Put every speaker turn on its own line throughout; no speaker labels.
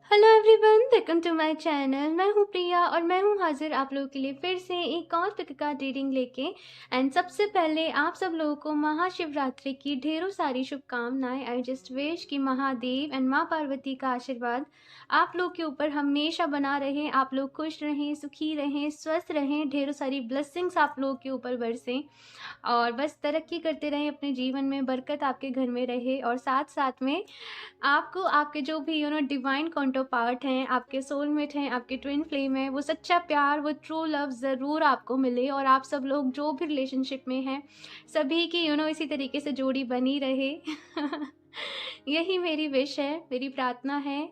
Hello everyone, welcome to my channel. मैं हूं प्रिया और मैं हूं हाजिर आप लोगों के लिए फिर से एक और पिक का रीडिंग लेके। एंड सबसे पहले आप सब लोगों को महाशिवरात्रि की ढेरों सारी शुभकामनाएं। आई जस्ट विश कि महादेव एंड माँ पार्वती का आशीर्वाद आप लोग के ऊपर हमेशा बना रहे। आप लोग खुश रहें, सुखी रहें, स्वस्थ रहें, ढेरों सारी ब्लेसिंग्स आप लोगों के ऊपर बरसें और बस तरक्की करते रहें अपने जीवन में, बरकत आपके घर में रहे। और साथ साथ में आपको आपके जो भी डिवाइन काउंटर पार्ट हैं, आपके सोलमेट हैं, आपके ट्विन फ्लेम है, वो सच्चा प्यार, वो ट्रू लव ज़रूर आपको मिले। और आप सब लोग जो भी रिलेशनशिप में हैं, सभी की इसी तरीके से जोड़ी बनी रहे। यही मेरी विश है, मेरी प्रार्थना है।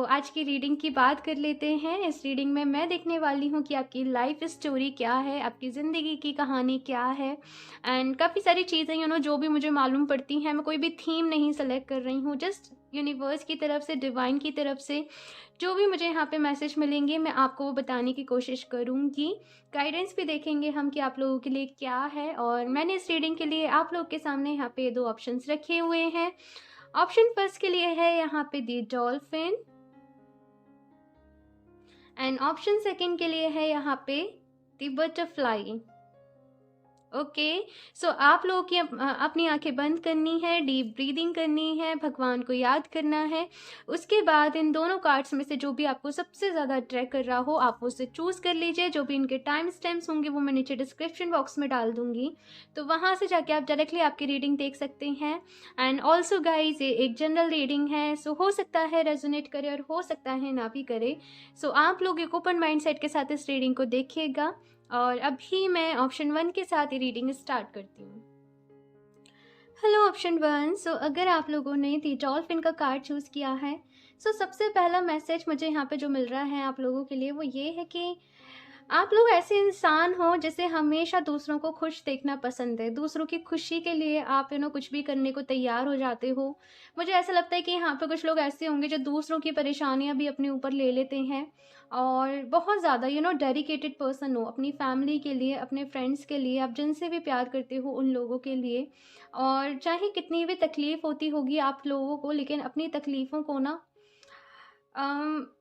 आज की रीडिंग की बात कर लेते हैं। इस रीडिंग में मैं देखने वाली हूँ कि आपकी लाइफ स्टोरी क्या है, आपकी ज़िंदगी की कहानी क्या है। एंड काफ़ी सारी चीज़ें जो भी मुझे मालूम पड़ती हैं, मैं कोई भी थीम नहीं सेलेक्ट कर रही हूँ, जस्ट यूनिवर्स की तरफ से, डिवाइन की तरफ से जो भी मुझे यहाँ पे मैसेज मिलेंगे मैं आपको वो बताने की कोशिश करूँगी। गाइडेंस भी देखेंगे हम कि आप लोगों के लिए क्या है। और मैंने इस रीडिंग के लिए आप लोग के सामने यहाँ पे 2 ऑप्शंस रखे हुए हैं। ऑप्शन फर्स्ट के लिए है यहाँ पे दी डॉल्फिन एंड ऑप्शन सेकंड के लिए है यहाँ पे दी बटरफ्लाई। ओके, सो आप लोगों की अपनी आंखें बंद करनी है, डीप ब्रीदिंग करनी है, भगवान को याद करना है। उसके बाद इन दोनों कार्ड्स में से जो भी आपको सबसे ज़्यादा अट्रैक्ट कर रहा हो आप उसे चूज़ कर लीजिए। जो भी इनके टाइम स्टैम्प्स होंगे वो मैं नीचे डिस्क्रिप्शन बॉक्स में डाल दूंगी, तो वहाँ से जाके आप डायरेक्टली आपकी रीडिंग देख सकते हैं। एंड ऑल्सो गाइज, ये एक जनरल रीडिंग है, सो हो सकता है रेजोनेट करे और हो सकता है ना भी करे। सो आप लोग एक ओपन माइंड सेट के साथ इस रीडिंग को देखिएगा। और अभी मैं ऑप्शन 1 के साथ ही रीडिंग स्टार्ट करती हूँ। हेलो ऑप्शन 1, सो अगर आप लोगों ने दी डॉल्फिन का कार्ड चूज़ किया है, सो सबसे पहला मैसेज मुझे यहाँ पे जो मिल रहा है आप लोगों के लिए वो ये है कि आप लोग ऐसे इंसान हो जिसे हमेशा दूसरों को खुश देखना पसंद है। दूसरों की खुशी के लिए आप कुछ भी करने को तैयार हो जाते हो। मुझे ऐसा लगता है कि यहाँ पे कुछ लोग ऐसे होंगे जो दूसरों की परेशानियाँ भी अपने ऊपर ले लेते हैं और बहुत ज़्यादा डेडिकेटेड पर्सन हो अपनी फैमिली के लिए, अपने फ्रेंड्स के लिए, आप जिनसे भी प्यार करते हो उन लोगों के लिए। और चाहे कितनी भी तकलीफ़ होती होगी आप लोगों को, लेकिन अपनी तकलीफ़ों को ना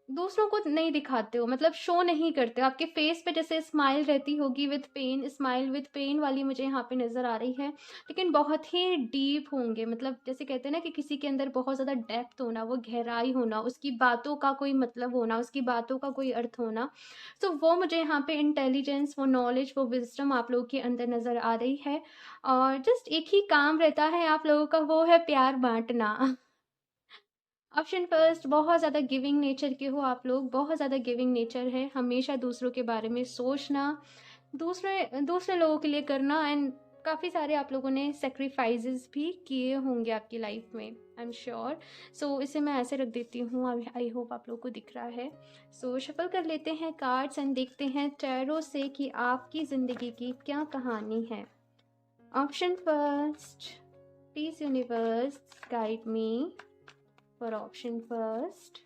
दूसरों को नहीं दिखाते हो, मतलब शो नहीं करते हो। आपके फेस पे जैसे स्माइल रहती होगी with pain, smile with pain वाली मुझे यहाँ पे नज़र आ रही है, लेकिन बहुत ही डीप होंगे। मतलब जैसे कहते हैं ना कि किसी के अंदर बहुत ज़्यादा डेप्थ होना, वो गहराई होना, उसकी बातों का कोई मतलब होना, उसकी बातों का कोई अर्थ होना। तो वो मुझे यहाँ पे इंटेलिजेंस, वो नॉलेज, वो विजडम आप लोगों के अंदर नज़र आ रही है। और जस्ट एक ही काम रहता है आप लोगों का, वो है प्यार बांटना। ऑप्शन फर्स्ट, बहुत ज़्यादा गिविंग नेचर के हो आप लोग, बहुत ज़्यादा गिविंग नेचर है, हमेशा दूसरों के बारे में सोचना, दूसरे दूसरे लोगों के लिए करना। एंड काफ़ी सारे आप लोगों ने सेक्रीफाइसेस भी किए होंगे आपकी लाइफ में, आई एम श्योर। सो इसे मैं ऐसे रख देती हूँ, आई होप आप लोग को दिख रहा है। सो शफल कर लेते हैं कार्ड्स एंड देखते हैं टैरो से कि आपकी ज़िंदगी की क्या कहानी है। Option first, please universe guide me for option first.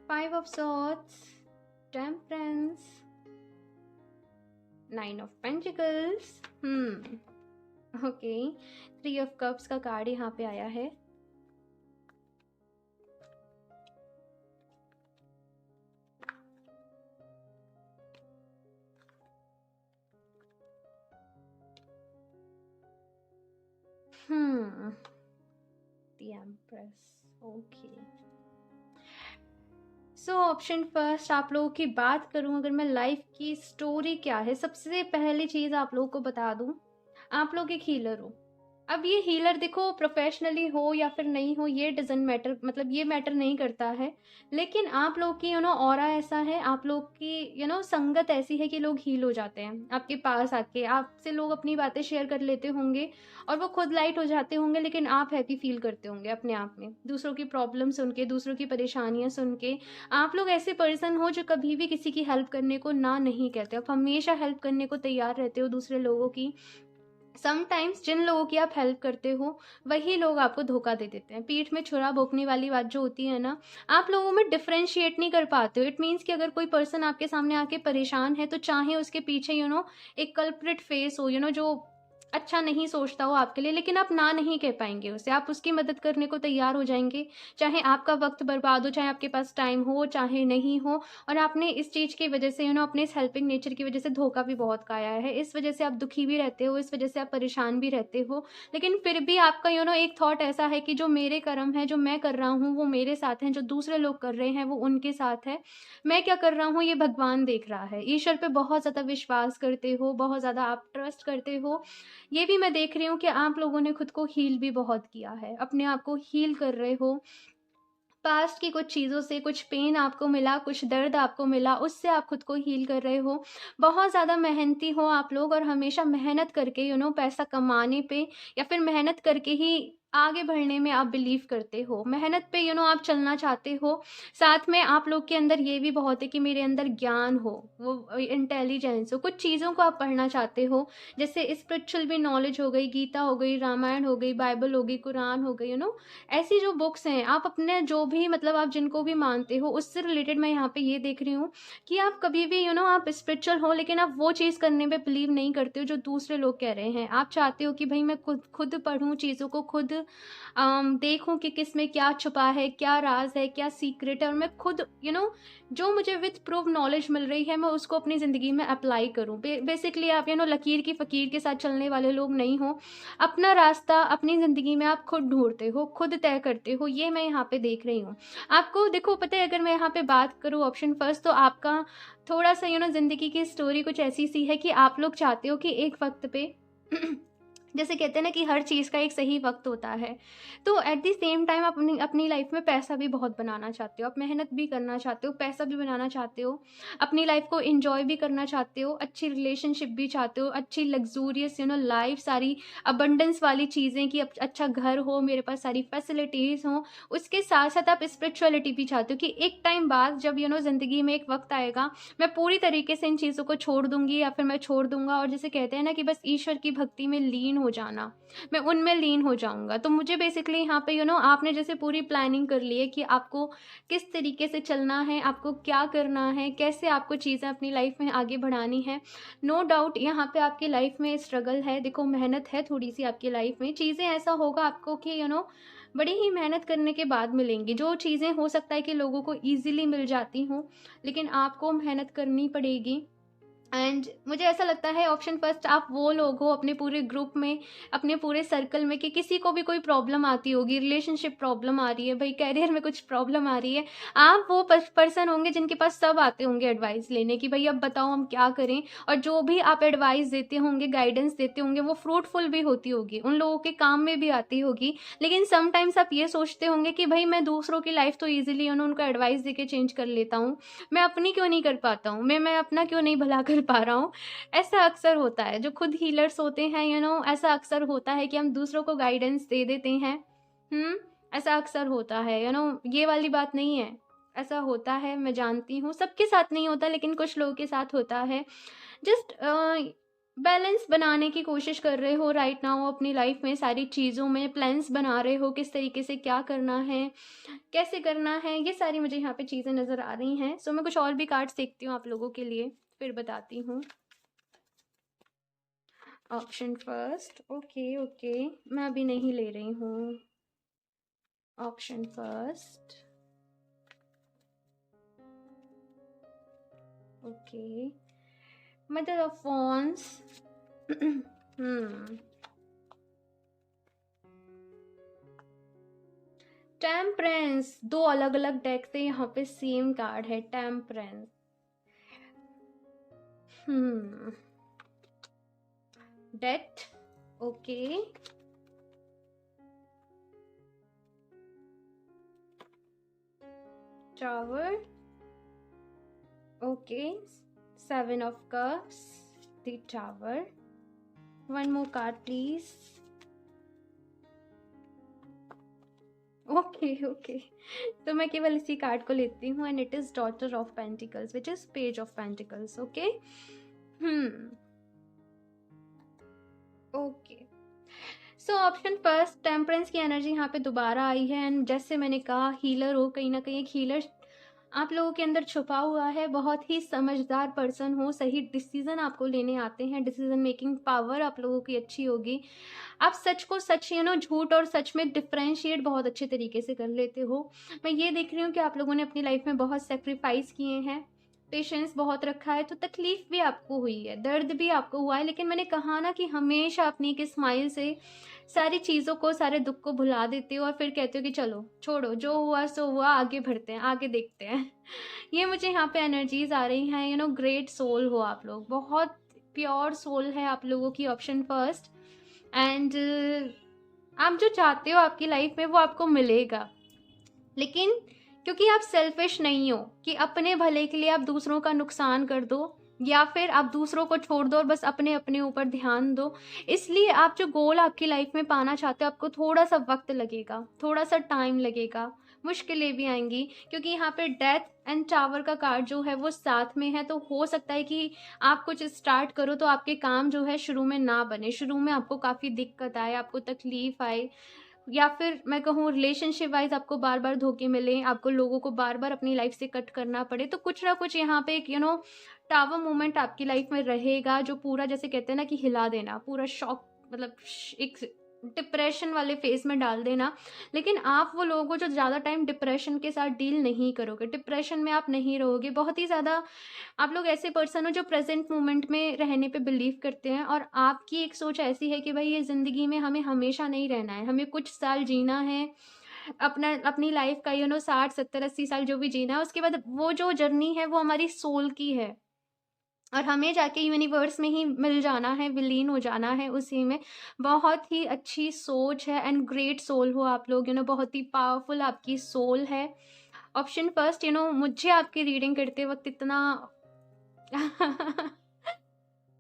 Five of Swords, Temperance, Nine of Pentacles, okay, Three of Cups का कार्ड यहाँ पे आया है। The Empress, okay. So option first, आप लोगों की बात करूं अगर मैं, लाइफ की स्टोरी क्या है, सबसे पहली चीज़ आप लोगों को बता दूं, आप लोग एक हीलर हो। अब ये हीलर देखो प्रोफेशनली हो या फिर नहीं हो, ये डजेंट मैटर, मतलब ये मैटर नहीं करता है। लेकिन आप लोग की ऑरा ऐसा है, आप लोग की संगत ऐसी है कि लोग हील हो जाते हैं आपके पास आके, आपसे लोग अपनी बातें शेयर कर लेते होंगे और वो खुद लाइट हो जाते होंगे, लेकिन आप हैप्पी फील करते होंगे अपने आप में, दूसरों की प्रॉब्लम सुन के, दूसरों की परेशानियां सुन के। आप लोग ऐसे पर्सन हो जो कभी भी किसी की हेल्प करने को ना नहीं कहते, आप हमेशा हेल्प करने को तैयार रहते हो दूसरे लोगों की। समटाइम्स जिन लोगों की आप हेल्प करते हो वही लोग आपको धोखा दे देते हैं। पीठ में छुरा भोंकने वाली बात जो होती है ना, आप लोगों में डिफरेंशिएट नहीं कर पाते हो। इट मीन्स कि अगर कोई पर्सन आपके सामने आके परेशान है तो चाहे उसके पीछे एक कल्प्रिट फेस हो, जो अच्छा नहीं सोचता हो आपके लिए, लेकिन आप ना नहीं कह पाएंगे उसे, आप उसकी मदद करने को तैयार हो जाएंगे, चाहे आपका वक्त बर्बाद हो, चाहे आपके पास टाइम हो चाहे नहीं हो। और आपने इस चीज़ की वजह से अपने इस हेल्पिंग नेचर की वजह से धोखा भी बहुत खाया है। इस वजह से आप दुखी भी रहते हो, इस वजह से आप परेशान भी रहते हो, लेकिन फिर भी आपका एक थॉट ऐसा है कि जो मेरे कर्म है, जो मैं कर रहा हूँ वो मेरे साथ हैं, जो दूसरे लोग कर रहे हैं वो उनके साथ है, मैं क्या कर रहा हूँ ये भगवान देख रहा है। ईश्वर पे बहुत ज़्यादा विश्वास करते हो, बहुत ज़्यादा आप ट्रस्ट करते हो। ये भी मैं देख रही हूँ कि आप लोगों ने खुद को हील भी बहुत किया है, अपने आप को हील कर रहे हो। पास्ट की कुछ चीज़ों से कुछ पेन आपको मिला, कुछ दर्द आपको मिला, उससे आप खुद को हील कर रहे हो। बहुत ज़्यादा मेहनती हो आप लोग, और हमेशा मेहनत करके पैसा कमाने पे या फिर मेहनत करके ही आगे बढ़ने में आप बिलीव करते हो। मेहनत पे आप चलना चाहते हो। साथ में आप लोग के अंदर ये भी बहुत है कि मेरे अंदर ज्ञान हो, वो इंटेलिजेंस हो, कुछ चीज़ों को आप पढ़ना चाहते हो। जैसे स्पिरिचुअल भी नॉलेज हो गई, गीता हो गई, रामायण हो गई, बाइबल हो गई, कुरान हो गई, ऐसी जो बुक्स हैं, आप अपने जो भी मतलब आप जिनको भी मानते हो उससे रिलेटेड मैं यहाँ पे ये देख रही हूँ कि आप कभी भी आप स्पिरिचुअल हो, लेकिन आप वो चीज़ करने पे बिलीव नहीं करते हो जो दूसरे लोग कह रहे हैं। आप चाहते हो कि भाई मैं खुद खुद पढूं, चीज़ों को खुद देखूं कि किस में क्या छुपा है, क्या राज है, क्या सीक्रेट है, और मैं खुद जो मुझे विथ प्रूफ नॉलेज मिल रही है मैं उसको अपनी ज़िंदगी में अप्लाई करूं। बेसिकली आप लकीर की फ़कीर के साथ चलने वाले लोग नहीं हो। अपना रास्ता अपनी ज़िंदगी में आप खुद ढूंढते हो, खुद तय करते हो, ये मैं यहाँ पे देख रही हूँ। आपको देखो पता है, अगर मैं यहाँ पे बात करूँ ऑप्शन फर्स्ट, तो आपका थोड़ा सा ज़िंदगी की स्टोरी कुछ ऐसी सी है कि आप लोग चाहते हो कि एक वक्त पे जैसे कहते हैं ना कि हर चीज़ का एक सही वक्त होता है, तो एट द सेम टाइम आप अपनी अपनी लाइफ में पैसा भी बहुत बनाना चाहते हो, आप मेहनत भी करना चाहते हो, पैसा भी बनाना चाहते हो, अपनी लाइफ को एंजॉय भी करना चाहते हो, अच्छी रिलेशनशिप भी चाहते हो, अच्छी लग्जूरियस लाइफ, सारी अबंडेंस वाली चीज़ें कि अच्छा घर हो, मेरे पास सारी फैसिलिटीज़ हों। उसके साथ साथ आप स्पिरिचुअलिटी भी चाहते हो कि एक टाइम बाद जब ज़िंदगी में एक वक्त आएगा, मैं पूरी तरीके से इन चीज़ों को छोड़ दूंगी या फिर मैं छोड़ दूंगा, और जैसे कहते हैं ना कि बस ईश्वर की भक्ति में लीन हो जाना, मैं उनमें लीन हो जाऊंगा। तो मुझे बेसिकली यहाँ पे आपने जैसे पूरी प्लानिंग कर ली है कि आपको किस तरीके से चलना है, आपको क्या करना है, कैसे आपको चीज़ें अपनी लाइफ में आगे बढ़ानी है। नो डाउट यहाँ पे आपकी लाइफ में स्ट्रगल है, देखो मेहनत है थोड़ी सी आपकी लाइफ में, चीज़ें ऐसा होगा आपको कि बड़ी ही मेहनत करने के बाद मिलेंगी। जो चीज़ें हो सकता है कि लोगों को ईजिली मिल जाती हों, लेकिन आपको मेहनत करनी पड़ेगी। एंड मुझे ऐसा लगता है ऑप्शन फर्स्ट, आप वो लोग हो अपने पूरे ग्रुप में, अपने पूरे सर्कल में, कि किसी को भी कोई प्रॉब्लम आती होगी, रिलेशनशिप प्रॉब्लम आ रही है, भाई कैरियर में कुछ प्रॉब्लम आ रही है, आप वो पर्सन होंगे जिनके पास सब आते होंगे एडवाइस लेने की, भाई अब बताओ हम क्या करें। और जो भी आप एडवाइस देते होंगे, गाइडेंस देते होंगे, वो फ्रूटफुल भी होती होगी, उन लोगों के काम में भी आती होगी। लेकिन समटाइम्स आप ये सोचते होंगे कि भाई मैं दूसरों की लाइफ तो ईजिली उनको एडवाइस दे के चेंज कर लेता हूँ, मैं अपनी क्यों नहीं कर पाता हूँ, मैं अपना क्यों नहीं भला कर पा रहा हूँ। ऐसा अक्सर होता है, जो खुद हीलर्स होते हैं ऐसा अक्सर होता है कि हम दूसरों को गाइडेंस दे देते हैं। ऐसा अक्सर होता है, ये वाली बात नहीं है, ऐसा होता है, मैं जानती हूँ सबके साथ नहीं होता, लेकिन कुछ लोगों के साथ होता है। जस्ट बैलेंस बनाने की कोशिश कर रहे हो राइट नाउ अपनी लाइफ में, सारी चीज़ों में प्लान्स बना रहे हो, किस तरीके से क्या करना है, कैसे करना है, ये सारी मुझे यहाँ पे चीज़ें नज़र आ रही हैं। सो मैं कुछ और भी कार्ड्स देखती हूँ आप लोगों के लिए, फिर बताती हूँ। ऑप्शन फर्स्ट, ओके ओके, मैं अभी नहीं ले रही हूँ। Option first, okay, mother of wands, temperance, दो अलग अलग डेक से यहाँ पे सेम कार्ड है, temperance. Death, okay, tower, okay, 7 of cups, the tower. One more card please. Okay okay, तो मैं केवल इसी कार्ड को लेती हूँ, and it is daughter of pentacles which is page of pentacles. Okay, okay. So option first temperance की energy यहाँ पे दोबारा आई है, एंड जैसे मैंने कहा हीलर हो, कहीं ना कहीं एक हीलर आप लोगों के अंदर छुपा हुआ है। बहुत ही समझदार पर्सन हो, सही डिसीजन आपको लेने आते हैं, डिसीजन मेकिंग पावर आप लोगों की अच्छी होगी। आप सच को सच झूठ और सच में डिफ्रेंशिएट बहुत अच्छे तरीके से कर लेते हो। मैं ये देख रही हूँ कि आप लोगों ने अपनी लाइफ में बहुत सेक्रीफाइस किए हैं, पेशेंस बहुत रखा है, तो तकलीफ भी आपको हुई है, दर्द भी आपको हुआ है, लेकिन मैंने कहा ना कि हमेशा अपनी एक स्माइल से सारी चीज़ों को, सारे दुख को भुला देते हो और फिर कहते हो कि चलो छोड़ो, जो हुआ सो हुआ, आगे बढ़ते हैं, आगे देखते हैं। ये मुझे यहाँ पे एनर्जीज आ रही हैं। ग्रेट सोल हो आप लोग, बहुत प्योर सोल है आप लोगों की, ऑप्शन फर्स्ट। एंड आप जो चाहते हो आपकी लाइफ में वो आपको मिलेगा, लेकिन क्योंकि आप सेल्फिश नहीं हो कि अपने भले के लिए आप दूसरों का नुकसान कर दो या फिर आप दूसरों को छोड़ दो और बस अपने अपने ऊपर ध्यान दो, इसलिए आप जो गोल आपकी लाइफ में पाना चाहते हो आपको थोड़ा सा वक्त लगेगा, थोड़ा सा टाइम लगेगा, मुश्किलें भी आएंगी, क्योंकि यहाँ पे डेथ एंड टावर का कार्ड जो है वो साथ में है। तो हो सकता है कि आप कुछ स्टार्ट करो तो आपके काम जो है शुरू में ना बने, शुरू में आपको काफ़ी दिक्कत आए, आपको तकलीफ आए, या फिर मैं कहूँ रिलेशनशिप वाइज आपको बार बार धोखे मिले, आपको लोगों को बार बार अपनी लाइफ से कट करना पड़े, तो कुछ ना कुछ यहाँ पे एक टावर मोमेंट आपकी लाइफ में रहेगा जो पूरा, जैसे कहते हैं ना कि हिला देना, पूरा शॉक, मतलब एक डिप्रेशन वाले फेज में डाल देना। लेकिन आप वो लोगों जो ज़्यादा टाइम डिप्रेशन के साथ डील नहीं करोगे, डिप्रेशन में आप नहीं रहोगे। बहुत ही ज़्यादा आप लोग ऐसे पर्सन हो जो प्रेजेंट मोमेंट में रहने पे बिलीव करते हैं, और आपकी एक सोच ऐसी है कि भाई ये ज़िंदगी में हमें हमेशा नहीं रहना है, हमें कुछ साल जीना है, अपनी लाइफ का 60 70 80 साल जो भी जीना है, उसके बाद वो जो जर्नी है वो हमारी सोल की है और हमें जाके यूनिवर्स में ही मिल जाना है, विलीन हो जाना है उसी में। बहुत ही अच्छी सोच है एंड ग्रेट सोल हो आप लोग, बहुत ही पावरफुल आपकी सोल है। ऑप्शन फर्स्ट, मुझे आपकी रीडिंग करते वक्त इतना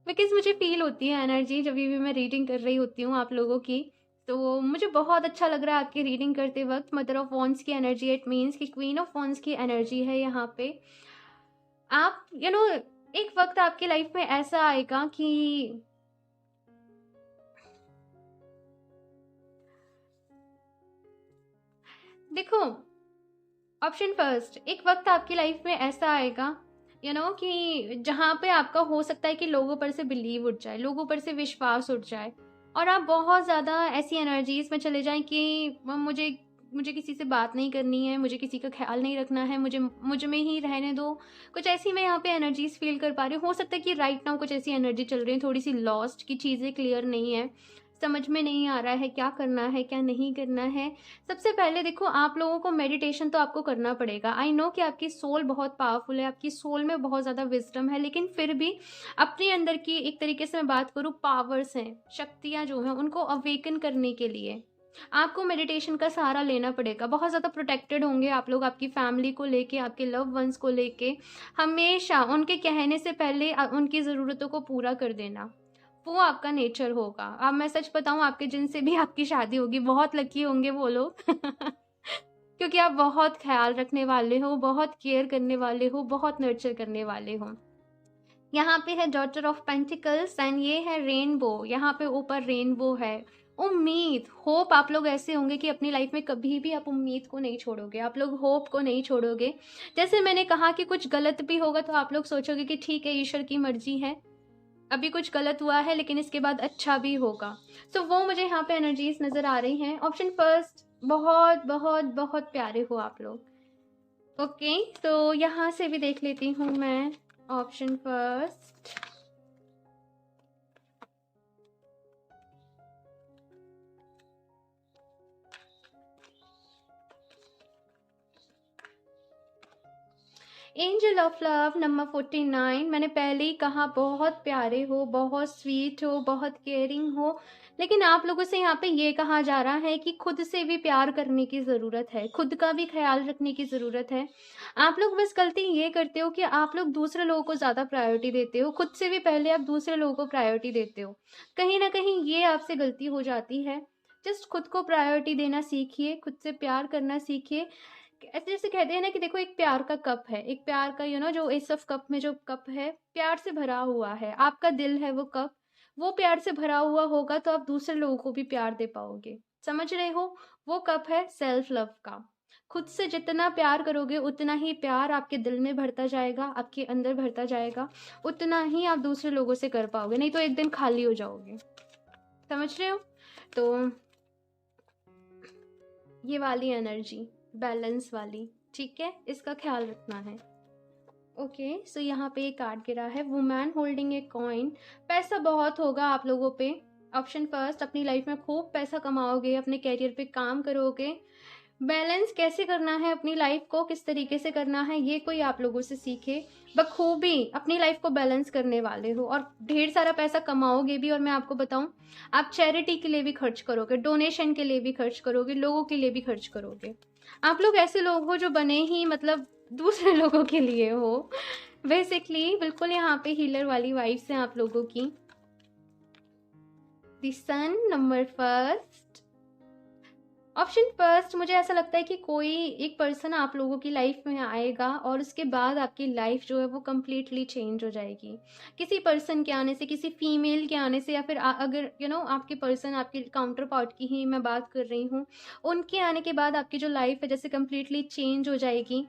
बिकॉज़ मुझे फ़ील होती है एनर्जी जब भी मैं रीडिंग कर रही होती हूँ आप लोगों की, तो मुझे बहुत अच्छा लग रहा है आपकी रीडिंग करते वक़्त। मदर ऑफ़ वॉन्ड्स की एनर्जी, इट मीन्स कि क्वीन ऑफ़ वॉन्ड्स की एनर्जी है यहाँ पे। आप एक वक़्त आपकी लाइफ़ में ऐसा आएगा कि देखो, ऑप्शन फर्स्ट, एक वक़्त आपकी लाइफ़ में ऐसा आएगा कि जहाँ पे आपका हो सकता है कि लोगों पर से बिलीव उठ जाए, लोगों पर से विश्वास उठ जाए और आप बहुत ज़्यादा ऐसी एनर्जीज़ में चले जाएँ कि मुझे मुझे किसी से बात नहीं करनी है, मुझे किसी का ख़्याल नहीं रखना है, मुझ में ही रहने दो। कुछ ऐसी मैं यहाँ पे एनर्जीज़ फ़ील कर पा रही हूँ। हो सकता है कि राइट नाउ कुछ ऐसी एनर्जी चल रही है, थोड़ी-सी लॉस्ट, कि चीज़ें क्लियर नहीं है, समझ में नहीं आ रहा है क्या करना है, क्या नहीं करना है। सबसे पहले देखो, आप लोगों को मेडिटेशन तो आपको करना पड़ेगा। आई नो कि आपकी सोल बहुत पावरफुल है, आपकी सोल में बहुत ज़्यादा विज़डम है, लेकिन फिर भी अपने अंदर की एक तरीके से मैं बात करूँ, पावर्स हैं, शक्तियाँ जो हैं उनको अवेकन करने के लिए आपको मेडिटेशन का सहारा लेना पड़ेगा। बहुत ज़्यादा प्रोटेक्टेड होंगे आप लोग अपनी फैमिली को लेके, आपके लव वंस को लेके। हमेशा उनके कहने से पहले उनकी ज़रूरतों को पूरा कर देना, वो आपका नेचर होगा। अब मैं सच बताऊँ, आपके जिनसे भी आपकी शादी होगी बहुत लकी होंगे वो लोग क्योंकि आप बहुत ख्याल रखने वाले हो, बहुत केयर करने वाले हो, बहुत नर्चर करने वाले हो। यहाँ पे है डॉटर ऑफ पेंटिकल्स एंड ये है रेनबो, यहाँ पे ऊपर रेनबो है। उम्मीद, होप, आप लोग ऐसे होंगे कि अपनी लाइफ में कभी भी आप उम्मीद को नहीं छोड़ोगे, आप लोग होप को नहीं छोड़ोगे। जैसे मैंने कहा कि कुछ गलत भी होगा तो आप लोग सोचोगे कि ठीक है, ईश्वर की मर्जी है, अभी कुछ गलत हुआ है लेकिन इसके बाद अच्छा भी होगा। सो वो मुझे यहाँ पे एनर्जीज नज़र आ रही हैं। ऑप्शन फर्स्ट, बहुत बहुत बहुत प्यारे हो आप लोग। ओके, तो यहाँ से भी देख लेती हूँ मैं option first. Angel of love number 49। मैंने पहले ही कहा, बहुत प्यारे हो, बहुत स्वीट हो, बहुत केयरिंग हो, लेकिन आप लोगों से यहाँ पे ये कहा जा रहा है कि खुद से भी प्यार करने की ज़रूरत है, खुद का भी ख्याल रखने की ज़रूरत है। आप लोग बस गलती ये करते हो कि आप लोग दूसरे लोगों को ज़्यादा प्रायोरिटी देते हो, खुद से भी पहले आप दूसरे लोगों को प्रायोरिटी देते हो। कहीं ना कहीं ये आपसे गलती हो जाती है। जस्ट खुद को प्रायोरिटी देना सीखिए, खुद से प्यार करना सीखिए। ऐसे जैसे कहते हैं ना कि देखो, एक प्यार का कप है, एक प्यार का जो एस ऑफ कप में जो कप है, प्यार से भरा हुआ है, आपका दिल है वो कप, वो प्यार से भरा हुआ होगा तो आप दूसरे लोगों को भी प्यार दे पाओगे। समझ रहे हो? वो कप है सेल्फ लव का। खुद से जितना प्यार करोगे उतना ही प्यार आपके दिल में भरता जाएगा, आपके अंदर भरता जाएगा, उतना ही आप दूसरे लोगों से कर पाओगे, नहीं तो एक दिन खाली हो जाओगे। समझ रहे हो? तो ये वाली एनर्जी बैलेंस वाली, ठीक है, इसका ख्याल रखना है। ओके, सो यहाँ पे एक कार्ड गिरा है, वुमैन होल्डिंग ए कॉइन। पैसा बहुत होगा आप लोगों पे। ऑप्शन फर्स्ट, अपनी लाइफ में खूब पैसा कमाओगे, अपने कैरियर पे काम करोगे। बैलेंस कैसे करना है अपनी लाइफ को, किस तरीके से करना है, ये कोई आप लोगों से सीखे। बखूबी अपनी लाइफ को बैलेंस करने वाले हो और ढेर सारा पैसा कमाओगे भी। और मैं आपको बताऊं, आप चैरिटी के लिए भी खर्च करोगे, डोनेशन के लिए भी खर्च करोगे, लोगों के लिए भी खर्च करोगे। आप लोग ऐसे लोग हो जो बने ही मतलब दूसरे लोगों के लिए हो बेसिकली। बिल्कुल यहाँ पे हीलर वाली वाइब्स हैं आप लोगों की। The sun number first, option first, मुझे ऐसा लगता है कि कोई एक पर्सन आप लोगों की लाइफ में आएगा और उसके बाद आपकी लाइफ जो है वो कम्प्लीटली चेंज हो जाएगी। किसी पर्सन के आने से, किसी फीमेल के आने से, या फिर अगर आपके पर्सन, आपके काउंटर पार्ट की ही मैं बात कर रही हूँ, उनके आने के बाद आपकी जो लाइफ है जैसे कम्प्लीटली चेंज हो जाएगी।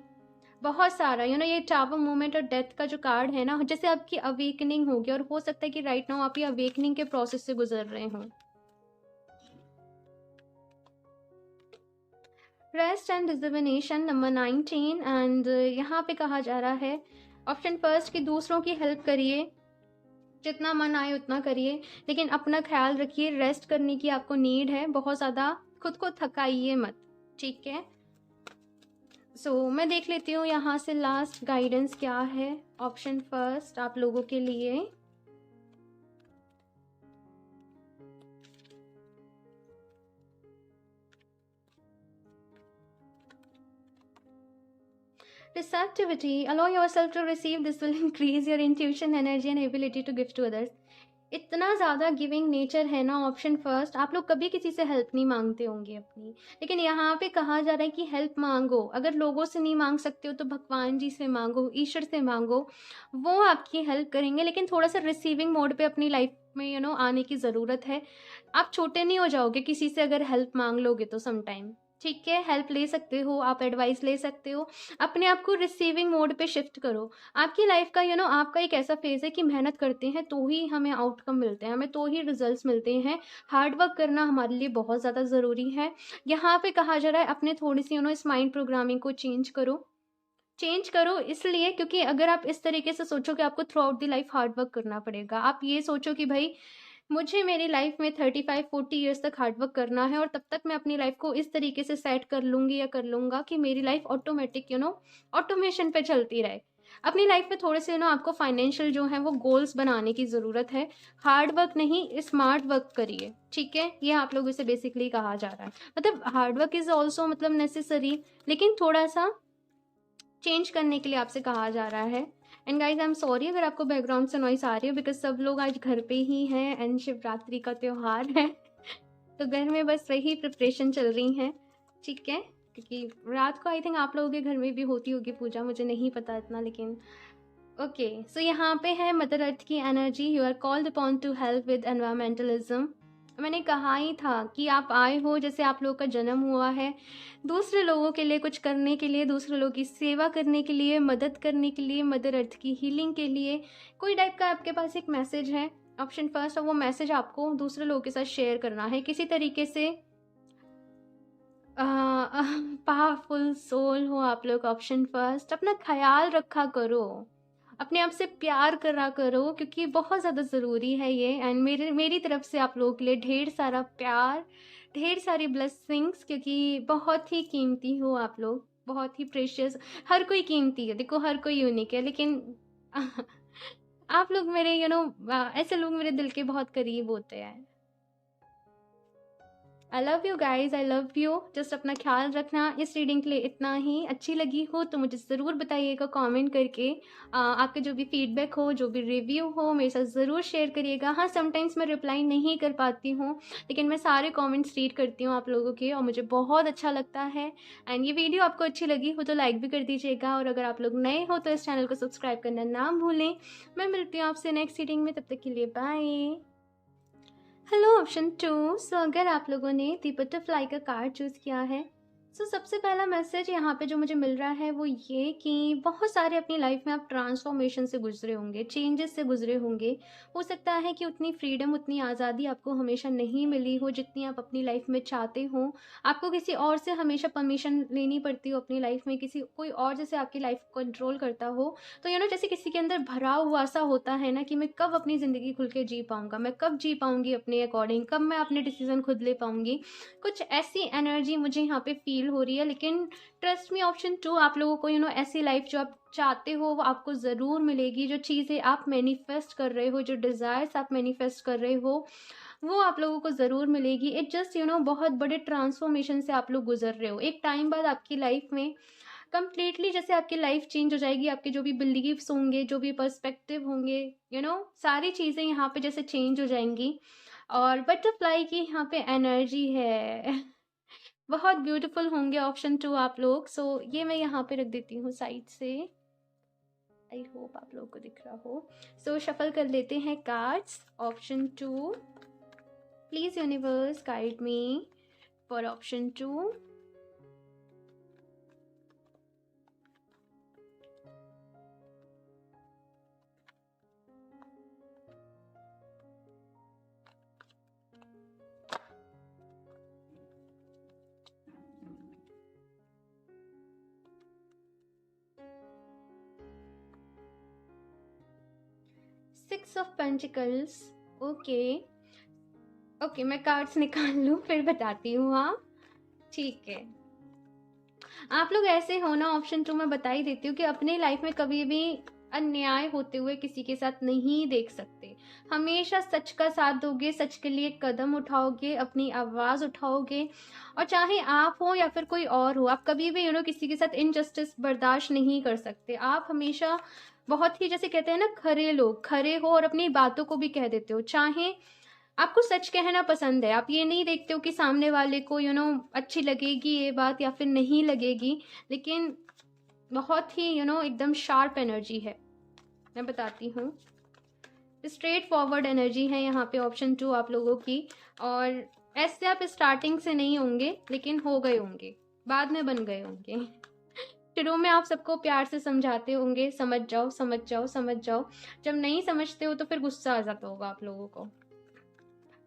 बहुत सारा ये टावर मूवमेंट और डेथ का जो कार्ड है ना, जैसे आपकी अवेकनिंग होगी, और हो सकता है कि राइट नाउ आप ये अवेकनिंग के प्रोसेस से गुजर रहे हों। Rest and reservation number 19, and यहाँ पे कहा जा रहा है ऑप्शन फर्स्ट कि दूसरों की हेल्प करिए, जितना मन आए उतना करिए, लेकिन अपना ख्याल रखिए। रेस्ट करने की आपको नीड है, बहुत ज़्यादा खुद को थकाइए मत, ठीक है। मैं देख लेती हूँ यहाँ से लास्ट गाइडेंस क्या है ऑप्शन फर्स्ट आप लोगों के लिए। Receptivity, allow yourself to receive, this will increase your intuition, energy and ability to give to others. इतना ज़्यादा गिविंग नेचर है ना ऑप्शन फर्स्ट, आप लोग कभी किसी से हेल्प नहीं मांगते होंगे अपनी, लेकिन यहाँ पे कहा जा रहा है कि हेल्प मांगो। अगर लोगों से नहीं मांग सकते हो तो भगवान जी से मांगो, ईश्वर से मांगो, वो आपकी हेल्प करेंगे। लेकिन थोड़ा सा रिसीविंग मोड पे अपनी लाइफ में आने की ज़रूरत है। आप छोटे नहीं हो जाओगे किसी से अगर हेल्प मांग लोगे तो समटाइम, ठीक है। हेल्प ले सकते हो आप, एडवाइस ले सकते हो, अपने आप को रिसीविंग मोड पे शिफ्ट करो। आपकी लाइफ का आपका एक ऐसा फेज़ है कि मेहनत करते हैं तो ही हमें आउटकम मिलते हैं, हमें तो ही रिजल्ट्स मिलते हैं। हार्ड वर्क करना हमारे लिए बहुत ज़्यादा ज़रूरी है। यहाँ पे कहा जा रहा है अपने थोड़ी सी इस माइंड प्रोग्रामिंग को चेंज करो इसलिए क्योंकि अगर आप इस तरीके से सोचो कि आपको through out the life hard work करना पड़ेगा, आप ये सोचो कि भाई मुझे मेरी लाइफ में 35-40 ईयर्स तक हार्ड वर्क करना है और तब तक मैं अपनी लाइफ को इस तरीके से सेट कर लूँगी या कर लूँगा कि मेरी लाइफ ऑटोमेटिक ऑटोमेशन पे चलती रहे। अपनी लाइफ में थोड़े से आपको फाइनेंशियल जो है वो गोल्स बनाने की ज़रूरत है। हार्ड वर्क नहीं, स्मार्ट वर्क करिए, ठीक है। ये आप लोगों से बेसिकली कहा जा रहा है, मतलब हार्ड वर्क इज़ ऑल्सो मतलब नेसेसरी, लेकिन थोड़ा सा चेंज करने के लिए आपसे कहा जा रहा है। And guys I am sorry अगर आपको बैकग्राउंड से नॉइस आ रही है, बिकॉज सब लोग आज घर पे ही हैं एंड शिवरात्रि का त्यौहार है तो घर में बस वही प्रिपरेशन चल रही हैं, ठीक है। क्योंकि रात को आई थिंक आप लोगों के घर में भी होती होगी पूजा, मुझे नहीं पता इतना, लेकिन ओके। सो यहाँ पे है मदर अर्थ की energy, you are called upon to help with environmentalism. मैंने कहा ही था कि आप आए हो, जैसे आप लोगों का जन्म हुआ है दूसरे लोगों के लिए कुछ करने के लिए, दूसरे लोगों की सेवा करने के लिए, मदद करने के लिए, मदर अर्थ की हीलिंग के लिए। कोई टाइप का आपके पास एक मैसेज है ऑप्शन फर्स्ट, और वो मैसेज आपको दूसरे लोगों के साथ शेयर करना है किसी तरीके से। पावरफुल सोल हो आप लोग ऑप्शन फर्स्ट, अपना ख्याल रखा करो, अपने आप से प्यार करा करो क्योंकि बहुत ज़्यादा ज़रूरी है ये। एंड मेरी तरफ से आप लोगों के लिए ढेर सारा प्यार, ढेर सारी ब्लेसिंग्स, क्योंकि बहुत ही कीमती हो आप लोग, बहुत ही प्रेशियस। हर कोई कीमती है, देखो हर कोई यूनिक है, लेकिन आप लोग मेरे ऐसे लोग मेरे दिल के बहुत करीब होते हैं। I love you guys, I love you. Just अपना ख्याल रखना। इस रीडिंग के लिए इतना ही। अच्छी लगी हो तो मुझे ज़रूर बताइएगा कमेंट करके। आपके जो भी फीडबैक हो, जो भी रिव्यू हो मेरे साथ ज़रूर शेयर करिएगा। हाँ, समटाइम्स मैं रिप्लाई नहीं कर पाती हूँ, लेकिन मैं सारे कमेंट्स रीड करती हूँ आप लोगों के और मुझे बहुत अच्छा लगता है। एंड ये वीडियो आपको अच्छी लगी हो तो लाइक भी कर दीजिएगा, और अगर आप लोग नए हो तो इस चैनल को सब्सक्राइब करना ना भूलें। मैं मिलती हूँ आपसे नेक्स्ट रीडिंग में, तब तक के लिए bye. Hello option two. So अगर आप लोगों ने दी बटरफ्लाई का कार्ड चूज़ किया है, सो सबसे पहला मैसेज यहाँ पे जो मुझे मिल रहा है वो ये कि बहुत सारे अपनी लाइफ में आप ट्रांसफॉर्मेशन से गुजरे होंगे, चेंजेस से गुजरे होंगे। हो सकता है कि उतनी फ्रीडम, उतनी आज़ादी आपको हमेशा नहीं मिली हो जितनी आप अपनी लाइफ में चाहते हो। आपको किसी और से हमेशा परमिशन लेनी पड़ती हो अपनी लाइफ में, किसी कोई और जैसे आपकी लाइफ को कंट्रोल करता हो। तो जैसे किसी के अंदर भरा हुआ सा होता है ना कि मैं कब अपनी ज़िंदगी खुल के जी पाऊँगा, मैं कब जी पाऊँगी अपने अकॉर्डिंग, कब मैं अपने डिसीज़न खुद ले पाऊँगी। कुछ ऐसी एनर्जी मुझे यहाँ पे फ़ील हो रही है। लेकिन ट्रस्ट मी ऑप्शन टू, आप लोगों को ऐसी लाइफ जो आप चाहते हो वो आपको ज़रूर मिलेगी। जो चीज़ें आप मैनिफेस्ट कर रहे हो, जो डिज़ायर्स आप मैनिफेस्ट कर रहे हो, वो आप लोगों को ज़रूर मिलेगी। इट जस्ट बहुत बड़े ट्रांसफॉर्मेशन से आप लोग गुजर रहे हो। एक टाइम बाद आपकी लाइफ में कंप्लीटली जैसे आपकी लाइफ चेंज हो जाएगी। आपके जो भी बिलीव्स होंगे, जो भी पर्सपेक्टिव होंगे, सारी चीज़ें यहाँ पे जैसे चेंज हो जाएंगी। और बटरफ्लाई की यहाँ पे एनर्जी है। बहुत ब्यूटीफुल होंगे ऑप्शन टू आप लोग। सो ये मैं यहाँ पे रख देती हूँ साइड से। आई होप आप लोगों को दिख रहा हो। सो शफल कर लेते हैं cards. Option two, please universe guide me for option two. 6 of pentacles. Okay okay, मैं कार्ड्स निकाल लूँ फिर बताती हूँ। हाँ ठीक है। आप लोग ऐसे हो ना, ऑप्शन टू मैं बता ही देती हूँ कि अपने लाइफ में कभी भी अन्याय होते हुए किसी के साथ नहीं देख सकते। हमेशा सच का साथ दोगे, सच के लिए कदम उठाओगे, अपनी आवाज़ उठाओगे। और चाहे आप हो या फिर कोई और हो, आप कभी भी किसी के साथ इनजस्टिस बर्दाश्त नहीं कर सकते। आप हमेशा बहुत ही जैसे कहते हैं ना, खरे लोग, खरे हो और अपनी बातों को भी कह देते हो। चाहे आपको सच कहना पसंद है, आप ये नहीं देखते हो कि सामने वाले को अच्छी लगेगी ये बात या फिर नहीं लगेगी। लेकिन बहुत ही एकदम शार्प एनर्जी है। मैं बताती हूँ, स्ट्रेट फॉरवर्ड एनर्जी है यहाँ पे ऑप्शन टू आप लोगों की। और ऐसे आप स्टार्टिंग से नहीं होंगे, लेकिन हो गए होंगे, बाद में बन गए होंगे। शुरू में आप सबको प्यार से समझाते होंगे, समझ जाओ समझ जाओ समझ जाओ। जब नहीं समझते हो तो फिर गुस्सा आ जाता होगा आप लोगों को।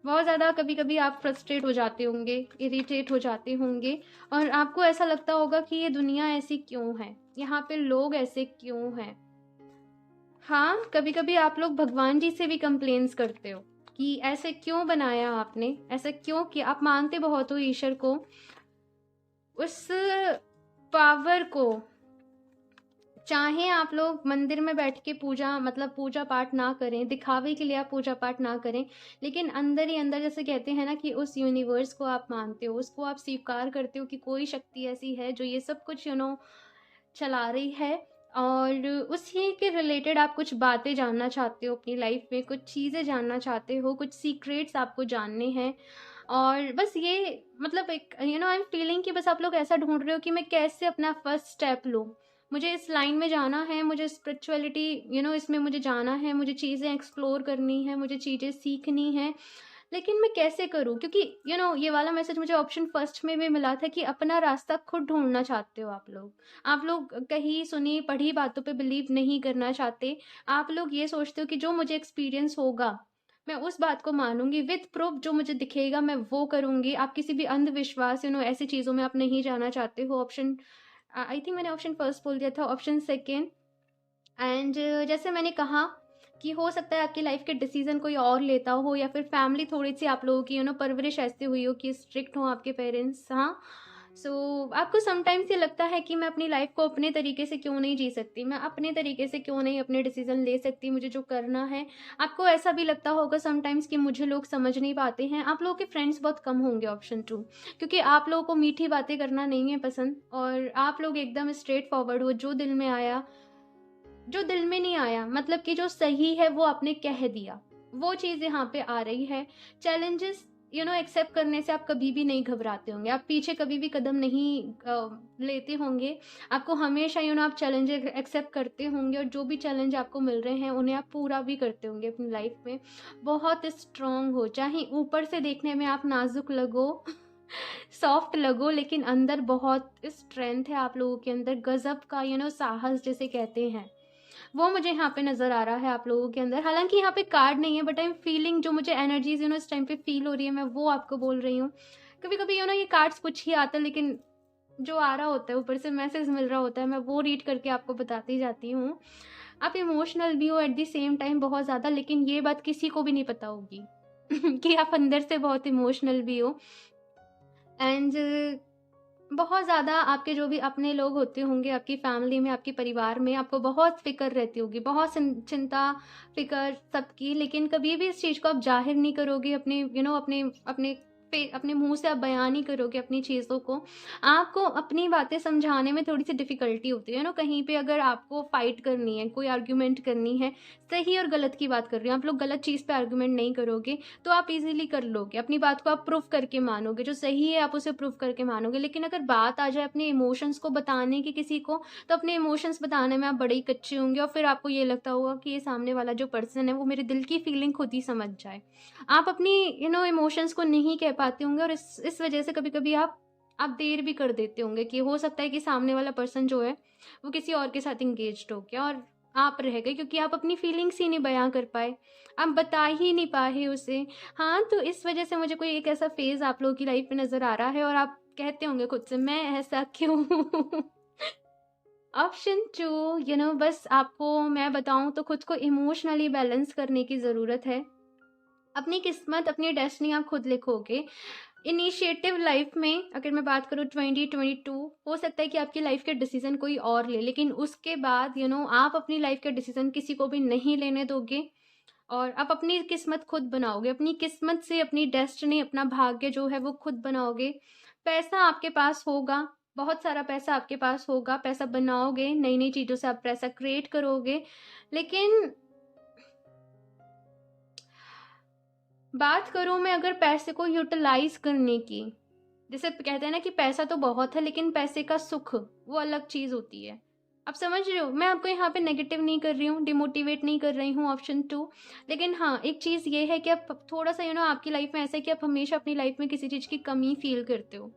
बहुत ज़्यादा कभी कभी आप फ्रस्ट्रेट हो जाते होंगे, इरिटेट हो जाते होंगे। और आपको ऐसा लगता होगा कि ये दुनिया ऐसी क्यों है, यहाँ पे लोग ऐसे क्यों हैं। हाँ, कभी कभी आप लोग भगवान जी से भी कंप्लेन्स करते हो कि ऐसे क्यों बनाया आपने, ऐसा क्यों किया। आप मानते बहुत हो ईश्वर को, उस पावर को। चाहे आप लोग मंदिर में बैठ के पूजा पाठ ना करें, दिखावे के लिए आप पूजा पाठ ना करें, लेकिन अंदर ही अंदर जैसे कहते हैं ना कि उस यूनिवर्स को आप मानते हो, उसको आप स्वीकार करते हो कि कोई शक्ति ऐसी है जो ये सब कुछ चला रही है। और उसी के रिलेटेड आप कुछ बातें जानना चाहते हो अपनी लाइफ में, कुछ चीज़ें जानना चाहते हो, कुछ सीक्रेट्स आपको जानने हैं। और बस ये एक आई एम फीलिंग कि बस आप लोग ऐसा ढूंढ रहे हो कि मैं कैसे अपना फर्स्ट स्टेप लूँ। मुझे इस लाइन में जाना है, मुझे स्पिरिचुअलिटी इसमें मुझे जाना है, मुझे चीज़ें एक्सप्लोर करनी है, मुझे चीज़ें सीखनी है। लेकिन मैं कैसे करूँ? क्योंकि ये वाला मैसेज मुझे ऑप्शन फर्स्ट में भी मिला था कि अपना रास्ता खुद ढूँढना चाहते हो आप लोग। आप लोग कहीं सुनी पढ़ी बातों पे बिलीव नहीं करना चाहते। आप लोग ये सोचते हो कि जो मुझे एक्सपीरियंस होगा, मैं उस बात को मानूँगी, विद प्रूफ जो मुझे दिखेगा मैं वो करूँगी। आप किसी भी अंधविश्वास ऐसी चीज़ों में आप नहीं जाना चाहते हो। ऑप्शन आई थिंक मैंने ऑप्शन फर्स्ट बोल दिया था, ऑप्शन सेकेंड। एंड जैसे मैंने कहा कि हो सकता है आपकी लाइफ के डिसीजन कोई और लेता हो, या फिर फैमिली थोड़ी सी आप लोगों की परवरिश ऐसी हुई हो कि स्ट्रिक्ट हो आपके पेरेंट्स। हाँ, सो आपको समटाइम्स ये लगता है कि मैं अपनी लाइफ को अपने तरीके से क्यों नहीं जी सकती, मैं अपने तरीके से क्यों नहीं अपने डिसीजन ले सकती, मुझे जो करना है। आपको ऐसा भी लगता होगा समटाइम्स कि मुझे लोग समझ नहीं पाते हैं। आप लोगों के फ्रेंड्स बहुत कम होंगे ऑप्शन टू, क्योंकि आप लोगों को मीठी बातें करना नहीं है पसंद। और आप लोग एकदम स्ट्रेट फॉरवर्ड हो, जो दिल में आया, जो दिल में नहीं आया, कि जो सही है वो आपने कह दिया, वो चीज़ यहाँ पे आ रही है। चैलेंजेस एक्सेप्ट करने से आप कभी भी नहीं घबराते होंगे, आप पीछे कभी भी कदम नहीं लेते होंगे। आपको हमेशा आप चैलेंज एक्सेप्ट करते होंगे और जो भी चैलेंज आपको मिल रहे हैं उन्हें आप पूरा भी करते होंगे अपनी लाइफ में। बहुत स्ट्रांग हो, चाहे ऊपर से देखने में आप नाजुक लगो सॉफ्ट लगो, लेकिन अंदर बहुत स्ट्रेंथ है आप लोगों के अंदर, गजब का साहस जिसे कहते हैं, वो मुझे यहाँ पे नज़र आ रहा है आप लोगों के अंदर। हालांकि यहाँ पे कार्ड नहीं है, बट आई एम फीलिंग, जो मुझे एनर्जीज इस टाइम पे फील हो रही है, मैं वो आपको बोल रही हूँ। कभी कभी ये कार्ड्स कुछ ही आता है, लेकिन जो आ रहा होता है ऊपर से मैसेज मिल रहा होता है, मैं वो रीड करके आपको बताती जाती हूँ। आप इमोशनल भी हो एट द सेम टाइम बहुत ज़्यादा, लेकिन ये बात किसी को भी नहीं पता होगी कि आप अंदर से बहुत इमोशनल भी हो। एंड बहुत ज़्यादा आपके जो भी अपने लोग होते होंगे आपकी फैमिली में, आपके परिवार में, आपको बहुत फ़िक्र रहती होगी, बहुत चिंता फ़िक्र सबकी, लेकिन कभी भी इस चीज़ को आप ज़ाहिर नहीं करोगे, अपने अपने अपने अपने मुंह से आप बयान नहीं करोगे अपनी चीज़ों को। आपको अपनी बातें समझाने में थोड़ी सी डिफ़िकल्टी होती है कहीं पे अगर आपको फ़ाइट करनी है, कोई आर्ग्यूमेंट करनी है, सही और गलत की बात कर रही हूँ, आप लोग गलत चीज़ पे आर्ग्यूमेंट नहीं करोगे तो आप इजीली कर लोगे, अपनी बात को आप प्रूफ करके मानोगे, जो सही है आप उसे प्रूफ करके मानोगे। लेकिन अगर बात आ जाए अपने इमोशंस को बताने की किसी को, तो अपने इमोशंस बताने में आप बड़े ही कच्चे होंगे और फिर आपको ये लगता होगा कि ये सामने वाला जो पर्सन है वो मेरे दिल की फीलिंग खुद ही समझ जाए। आप अपनी इमोशंस को नहीं कह पाते होंगे और इस वजह से कभी कभी आप देर भी कर देते होंगे कि हो सकता है कि सामने वाला पर्सन जो है वो किसी और के साथ इंगेज्ड हो गया और आप रह गए, क्योंकि आप अपनी फीलिंग्स ही नहीं बयां कर पाए, आप बता ही नहीं पाए उसे। हाँ, तो इस वजह से मुझे कोई एक ऐसा फेज़ आप लोगों की लाइफ में नज़र आ रहा है और आप कहते होंगे खुद से, मैं ऐसा क्यों? ऑप्शन 2, बस आपको मैं बताऊँ तो खुद को इमोशनली बैलेंस करने की ज़रूरत है। अपनी किस्मत, अपनी डेस्टिनी आप खुद लिखोगे। इनिशिएटिव लाइफ में अगर मैं बात करूँ 2022, हो सकता है कि आपकी लाइफ के डिसीजन कोई और ले, लेकिन उसके बाद आप अपनी लाइफ के डिसीजन किसी को भी नहीं लेने दोगे और आप अपनी किस्मत खुद बनाओगे। अपनी किस्मत से अपनी डेस्टिनी, अपना भाग्य जो है वो खुद बनाओगे। पैसा आपके पास होगा, बहुत सारा पैसा आपके पास होगा, पैसा बनाओगे, नई नई चीज़ों से आप पैसा क्रिएट करोगे। लेकिन बात करूँ मैं अगर पैसे को यूटिलाइज करने की, जैसे कहते हैं ना कि पैसा तो बहुत है लेकिन पैसे का सुख वो अलग चीज़ होती है। आप समझ रहे हो, मैं आपको यहाँ पे नेगेटिव नहीं कर रही हूँ, डिमोटिवेट नहीं कर रही हूँ ऑप्शन 2। लेकिन हाँ, एक चीज़ ये है कि आप थोड़ा सा आपकी लाइफ में ऐसा है कि आप हमेशा अपनी लाइफ में किसी चीज़ की कमी फील करते हो,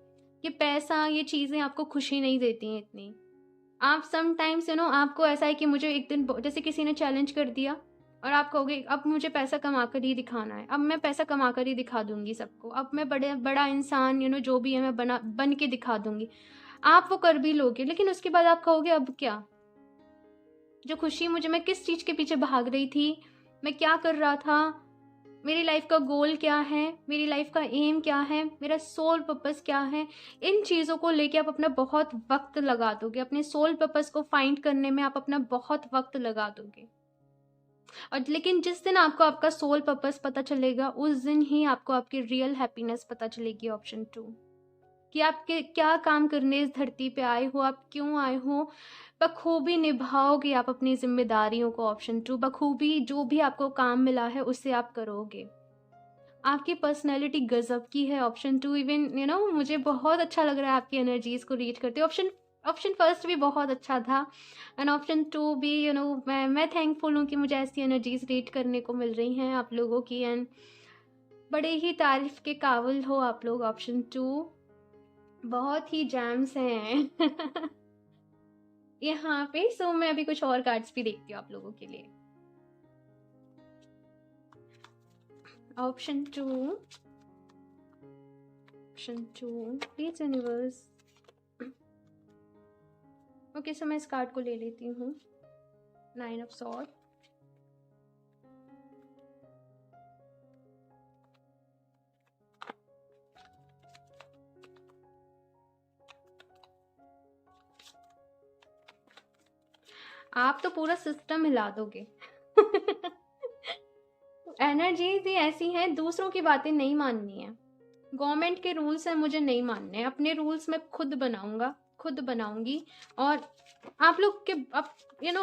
कि पैसा, ये चीज़ें आपको खुशी नहीं देती हैं इतनी। आप समटाइम्स आपको ऐसा है कि मुझे एक दिन जैसे किसी ने चैलेंज कर दिया और आप कहोगे अब मुझे पैसा कमा कर ही दिखाना है, अब मैं पैसा कमा कर ही दिखा दूंगी सबको, अब मैं बड़ा इंसान जो भी है मैं बन के दिखा दूंगी। आप वो कर भी लोगे, लेकिन उसके बाद आप कहोगे अब क्या, जो खुशी मुझे, मैं किस चीज़ के पीछे भाग रही थी, मैं क्या कर रहा था, मेरी लाइफ का गोल क्या है, मेरी लाइफ का एम क्या है, मेरा सोल पर्पस क्या है। इन चीज़ों को लेके आप अपना बहुत वक्त लगा दोगे, अपने सोल पर्पस को फाइंड करने में आप अपना बहुत वक्त लगा दोगे। और लेकिन जिस दिन आपको आपका सोल पर्पस पता चलेगा, उस दिन ही आपको आपकी रियल हैप्पीनेस पता चलेगी। ऑप्शन 2, कि आपके क्या काम करने इस धरती पे आए हो, आप क्यों आए हो, बखूबी निभाओगे आप अपनी जिम्मेदारियों को। ऑप्शन 2, बखूबी जो भी आपको काम मिला है उसे आप करोगे। आपकी पर्सनैलिटी गजब की है। ऑप्शन 2, इवन मुझे बहुत अच्छा लग रहा है आपकी एनर्जीज को रीड करते। ऑप्शन ऑप्शन फर्स्ट भी बहुत अच्छा था एंड ऑप्शन 2 भी मैं थैंकफुल हूँ कि मुझे ऐसी एनर्जीज रीड करने को मिल रही हैं आप लोगों की, एंड बड़े ही तारीफ के काबिल हो आप लोग। ऑप्शन 2 बहुत ही जैम्स हैं यहाँ पे। सो मैं अभी कुछ और कार्ड्स भी देखती हूँ आप लोगों के लिए। Option 2, please universe. ओके, सो मैं इस कार्ड को ले लेती हूँ, 9 ऑफ सॉर्ड। आप तो पूरा सिस्टम हिला दोगे एनर्जीज ही ऐसी हैं, दूसरों की बातें नहीं माननी है, गवर्नमेंट के रूल्स हैं मुझे नहीं मानने, अपने रूल्स मैं खुद बनाऊंगा, खुद बनाऊंगी। और आप लोग के आप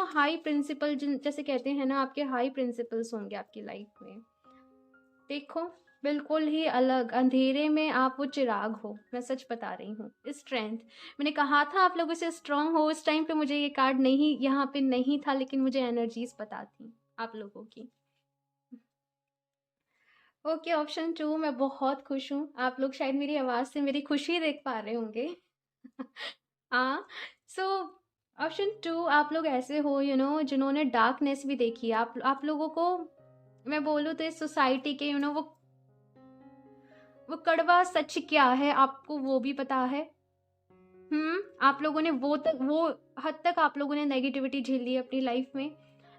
हाई प्रिंसिपल, जैसे कहते हैं ना, आपके हाई प्रिंसिपल्स होंगे आपकी लाइफ में। देखो, बिल्कुल ही अलग, अंधेरे में आप वो चिराग हो, मैं सच बता रही हूँ। स्ट्रेंथ, मैंने कहा था आप लोगों से स्ट्रांग हो, उस टाइम पे मुझे ये कार्ड नहीं यहाँ पे नहीं था, लेकिन मुझे एनर्जीज़ पता थी आप लोगों की। ओके, ऑप्शन 2 मैं बहुत खुश हूँ। आप लोग शायद मेरी आवाज़ से मेरी खुशी देख पा रहे होंगे। हाँ, सो ऑप्शन 2 आप लोग ऐसे हो जिन्होंने डार्कनेस भी देखी है। आप लोगों को मैं बोलूँ तो इस सोसाइटी के वो कड़वा सच क्या है आपको वो भी पता है। आप लोगों ने वो हद तक आप लोगों ने नेगेटिविटी झेली है अपनी लाइफ में,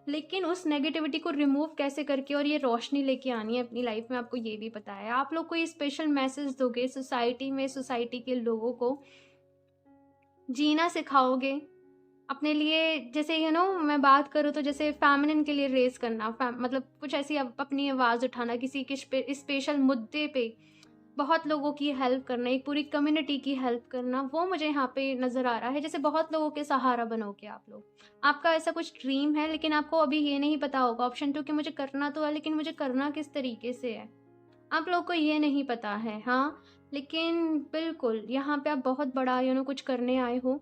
लेकिन उस नेगेटिविटी को रिमूव कैसे करके और ये रोशनी लेके आनी है अपनी लाइफ में, आपको ये भी पता है। आप लोग कोई स्पेशल मैसेज दोगे सोसाइटी में, सोसाइटी के लोगों को जीना सिखाओगे अपने लिए। जैसे मैं बात करूँ तो जैसे फेमिनिन के लिए रेस करना, मतलब कुछ ऐसी अपनी आवाज़ उठाना किसी के स्पेशल मुद्दे पे, बहुत लोगों की हेल्प करना, एक पूरी कम्युनिटी की हेल्प करना, वो मुझे यहाँ पे नज़र आ रहा है। जैसे बहुत लोगों के सहारा बनोगे आप लोग। आपका ऐसा कुछ ड्रीम है, लेकिन आपको अभी ये नहीं पता होगा ऑप्शन 2 कि मुझे करना तो है, लेकिन मुझे करना किस तरीके से है। आप लोग को ये नहीं पता है, हाँ, लेकिन बिल्कुल यहाँ पे आप बहुत बड़ा कुछ करने आए हो।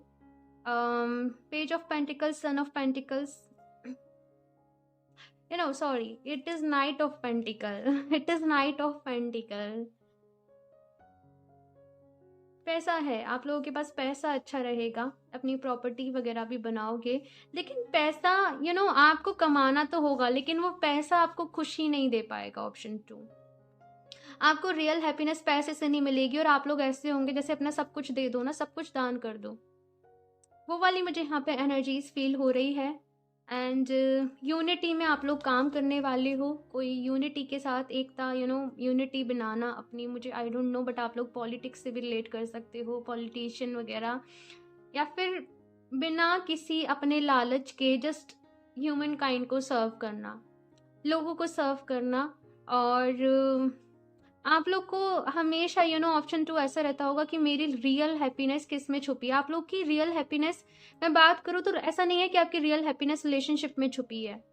Page of pentacles, son of pentacles, sorry, it is night of pentacle it is night of pentacle. पैसा है, आप लोगों के पास पैसा अच्छा रहेगा, अपनी प्रॉपर्टी वगैरह भी बनाओगे, लेकिन पैसा आपको कमाना तो होगा, लेकिन वो पैसा आपको खुशी नहीं दे पाएगा। ऑप्शन 2, आपको रियल हैप्पीनेस पैसे से नहीं मिलेगी, और आप लोग ऐसे होंगे जैसे अपना सब कुछ दे दो ना, सब कुछ दान कर दो। वो वाली मुझे यहाँ पे एनर्जीज फील हो रही है। एंड यूनिटी में आप लोग काम करने वाले हो, कोई यूनिटी के साथ एकता, यूनिटी बनाना अपनी, मुझे आई डोंट नो, बट आप लोग पॉलिटिक्स से भी रिलेट कर सकते हो, पॉलिटिशियन वगैरह, या फिर बिना किसी अपने लालच के जस्ट ह्यूमन काइंड को सर्व करना, लोगों को सर्व करना। और आप लोग को हमेशा ऑप्शन 2 ऐसा रहता होगा कि मेरी रियल हैप्पीनेस किस में छुपी है। आप लोग की रियल हैप्पीनेस मैं बात करूँ तो ऐसा नहीं है कि आपकी रियल हैप्पीनेस रिलेशनशिप में छुपी है।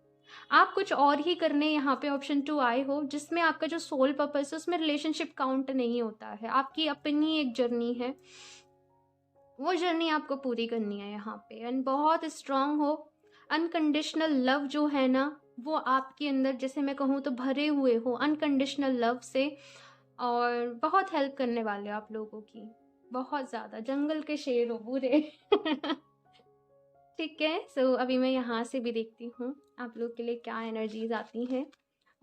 आप कुछ और ही करने यहाँ पे ऑप्शन 2 आए हो, जिसमें आपका जो सोल पर्पस है उसमें रिलेशनशिप काउंट नहीं होता है। आपकी अपनी एक जर्नी है, वो जर्नी आपको पूरी करनी है यहाँ पे। एंड बहुत स्ट्रांग हो, अनकंडीशनल लव जो है ना, वो आपके अंदर, जैसे मैं कहूँ तो भरे हुए हो अनकंडीशनल लव से, और बहुत हेल्प करने वाले हो आप लोगों की, बहुत ज़्यादा, जंगल के शेर हो पूरे ठीक है, सो अभी मैं यहाँ से भी देखती हूँ आप लोग के लिए क्या एनर्जीज आती हैं।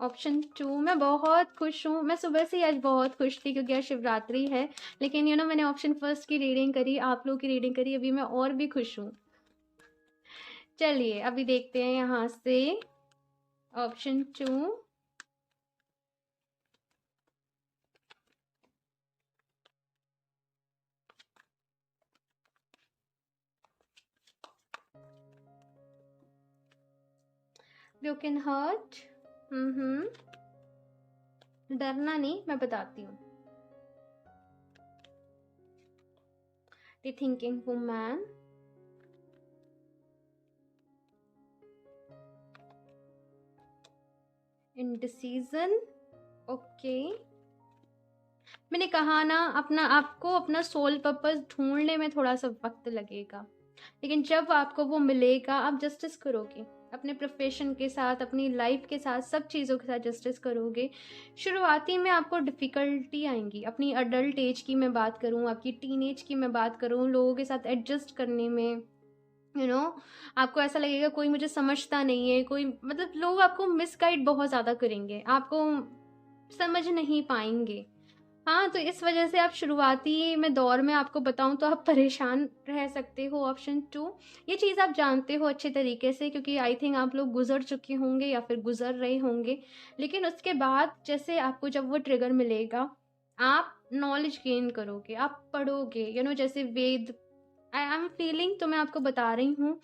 ऑप्शन 2, मैं बहुत खुश हूँ, मैं सुबह से ही आज बहुत खुश थी क्योंकि आज शिवरात्रि है, लेकिन मैंने ऑप्शन फर्स्ट की रीडिंग करी, आप लोग की रीडिंग करी, अभी मैं और भी खुश हूँ। चलिए अभी देखते हैं यहाँ से ऑप्शन 2। ब्रोकन हार्ट, डरना नहीं, मैं बताती हूँ। The thinking woman, indecision, okay. मैंने कहा ना, आपको अपना सोल पर्पस ढूंढने में थोड़ा सा वक्त लगेगा, लेकिन जब आपको वो मिलेगा आप जस्टिस करोगे अपने प्रोफेशन के साथ, अपनी लाइफ के साथ, सब चीज़ों के साथ जस्टिस करोगे। शुरुआती में आपको डिफ़िकल्टी आएंगी, अपनी अडल्ट एज की मैं बात करूँ, आपकी टीन एज की मैं बात करूँ, लोगों के साथ एडजस्ट करने में आपको ऐसा लगेगा कोई मुझे समझता नहीं है, कोई, मतलब लोग आपको मिसगाइड बहुत ज़्यादा करेंगे, आपको समझ नहीं पाएंगे। हाँ, तो इस वजह से आप शुरुआती में दौर में आपको बताऊँ तो आप परेशान रह सकते हो। ऑप्शन 2, ये चीज़ आप जानते हो अच्छे तरीके से, क्योंकि आई थिंक आप लोग गुज़र चुके होंगे या फिर गुज़र रहे होंगे। लेकिन उसके बाद जैसे आपको जब वो ट्रिगर मिलेगा, आप नॉलेज गेन करोगे, आप पढ़ोगे, जैसे वेद, आई एम फीलिंग, तो मैं आपको बता रही हूँ,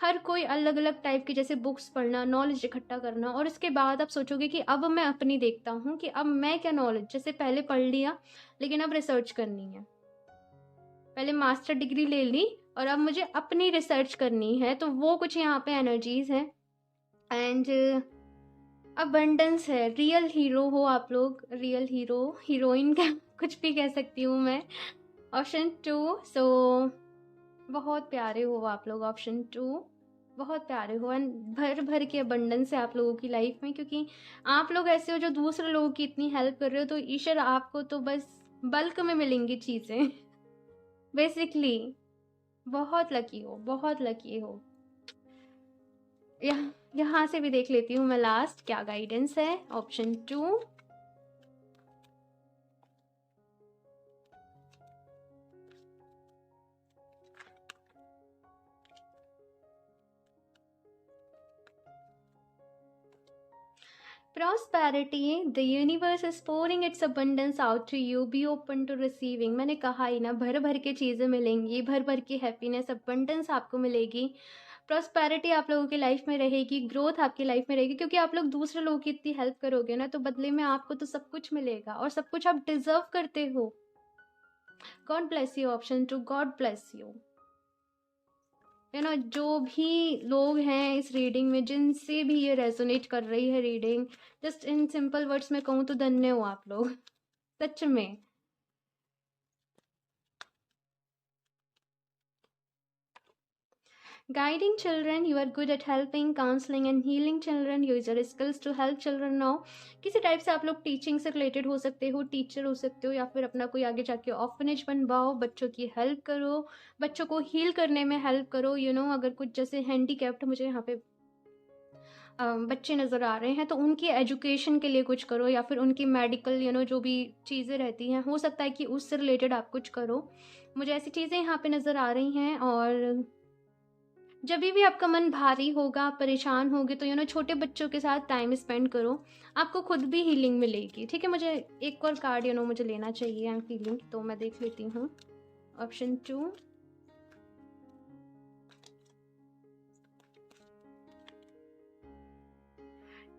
हर कोई अलग अलग टाइप की जैसे बुक्स पढ़ना, नॉलेज इकट्ठा करना, और उसके बाद आप सोचोगे कि अब मैं अपनी देखता हूँ कि अब मैं क्या नॉलेज, जैसे पहले पढ़ लिया लेकिन अब रिसर्च करनी है, पहले मास्टर डिग्री ले ली और अब मुझे अपनी रिसर्च करनी है, तो वो कुछ यहाँ पे एनर्जीज हैं। एंड अबंडेंस है, रियल हीरो हो आप लोग, रियल हीरो, हीरोइन का कुछ भी कह सकती हूँ मैं। ऑप्शन 2, सो बहुत प्यारे हो आप लोग। ऑप्शन 2, बहुत प्यारे हो एंड भर भर के अबंडेंस है आप लोगों की लाइफ में, क्योंकि आप लोग ऐसे हो जो दूसरे लोगों की इतनी हेल्प कर रहे हो, तो ईश्वर आपको तो बस बल्क में मिलेंगी चीज़ें बेसिकली। बहुत लकी हो, बहुत लकी हो। यहाँ से भी देख लेती हूँ मैं लास्ट क्या गाइडेंस है। Option 2, prosperity, the universe is pouring its abundance out to you, be open to receiving। मैंने कहा ही ना, भर भर के चीज़ें मिलेंगी, भर भर की हैप्पीनेस, abundance आपको मिलेगी। प्रॉस्पेरिटी आप लोगों की लाइफ में रहेगी, ग्रोथ आपकी लाइफ में रहेगी, क्योंकि आप लोग दूसरे लोगों की इतनी हेल्प करोगे ना, तो बदले में आपको तो सब कुछ मिलेगा और सब कुछ आप डिजर्व करते हो। God bless you. Option 2, God bless you. जो भी लोग हैं इस रीडिंग में, जिनसे भी ये रेजोनेट कर रही है reading, just in simple words में कहूँ तो धन्य हो आप लोग सच में। Guiding children, you are good at helping, counseling and healing children. Use your skills to help children now। किसी टाइप से आप लोग टीचिंग से रिलेटेड हो सकते हो, टीचर हो सकते हो, या फिर अपना कोई आगे जाके ऑर्फनेज बनवाओ, बच्चों की हेल्प करो, बच्चों को हील करने में हेल्प करो। अगर कुछ जैसे हैंडीकैप्ड मुझे यहाँ पे बच्चे नज़र आ रहे हैं, तो उनकी एजुकेशन के लिए कुछ करो, या फिर उनकी मेडिकल जो भी चीज़ें रहती हैं, हो सकता है कि उससे रिलेटेड आप कुछ करो। मुझे ऐसी चीज़ें यहाँ पे नज़र आ रही हैं। और जब भी आपका मन भारी होगा, आप परेशान होगे, तो छोटे बच्चों के साथ टाइम स्पेंड करो, आपको खुद भी हीलिंग मिलेगी। ठीक है, मुझे एक और कार्ड मुझे लेना चाहिए, आई एम फीलिंग, तो मैं देख लेती हूँ। Option 2,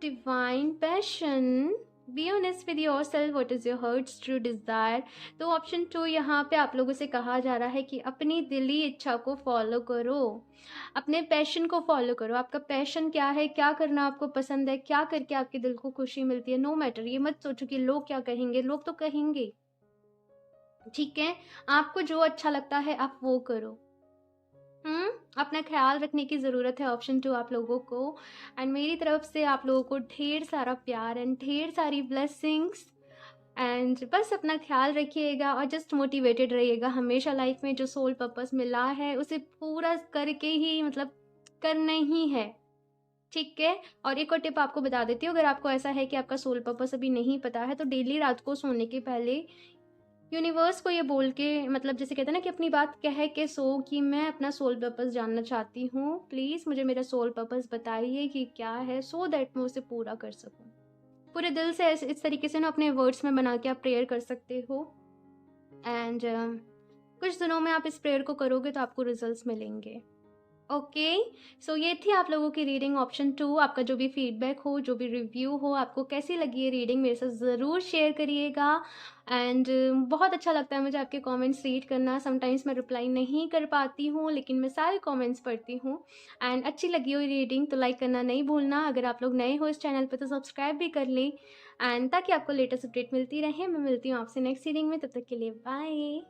divine passion, be honest with yourself, what is your heart's true desire. तो ऑप्शन 2 यहाँ पे आप लोगों से कहा जा रहा है कि अपनी दिली इच्छा को फॉलो करो, अपने पैशन को फॉलो करो। आपका पैशन क्या है, क्या करना आपको पसंद है, क्या करके आपके दिल को खुशी मिलती है। नो मैटर, ये मत सोचो कि लोग क्या कहेंगे, लोग तो कहेंगे, ठीक है। आपको जो अच्छा लगता है आप वो करो। अपना ख्याल रखने की ज़रूरत है। ऑप्शन 2 आप लोगों को, एंड मेरी तरफ से आप लोगों को ढेर सारा प्यार एंड ढेर सारी ब्लेसिंग्स। एंड बस अपना ख्याल रखिएगा और जस्ट मोटिवेटेड रहिएगा। हमेशा लाइफ में जो सोल पर्पस मिला है उसे पूरा करके ही, मतलब करना ही है, ठीक है। और एक और टिप आपको बता देती हूँ, अगर आपको ऐसा है कि आपका सोल पर्पस अभी नहीं पता है, तो डेली रात को सोने के पहले यूनिवर्स को ये बोल के, मतलब जैसे कहते हैं ना कि अपनी बात कह के सो, कि मैं अपना सोल पर्पस जानना चाहती हूँ, प्लीज़ मुझे मेरा सोल पर्पस बताइए कि क्या है, सो दैट मैं उसे पूरा कर सकूँ। पूरे दिल से इस तरीके से ना अपने वर्ड्स में बना के आप प्रेयर कर सकते हो। एंड कुछ दिनों में आप इस प्रेयर को करोगे तो आपको रिजल्ट्स मिलेंगे। ओके, सो ये थी आप लोगों की रीडिंग। ऑप्शन 2, आपका जो भी फीडबैक हो, जो भी रिव्यू हो, आपको कैसी लगी ये रीडिंग, मेरे साथ ज़रूर शेयर करिएगा। एंड बहुत अच्छा लगता है मुझे आपके कमेंट्स रीड करना। समटाइम्स मैं रिप्लाई नहीं कर पाती हूँ, लेकिन मैं सारे कमेंट्स पढ़ती हूँ। एंड अच्छी लगी हो रीडिंग तो लाइक करना नहीं भूलना। अगर आप लोग नए हो इस चैनल पर तो सब्सक्राइब भी कर लें, एंड ताकि आपको लेटेस्ट अपडेट मिलती रहे। मैं मिलती हूँ आपसे नेक्स्ट रीडिंग में, तब तक के लिए बाय।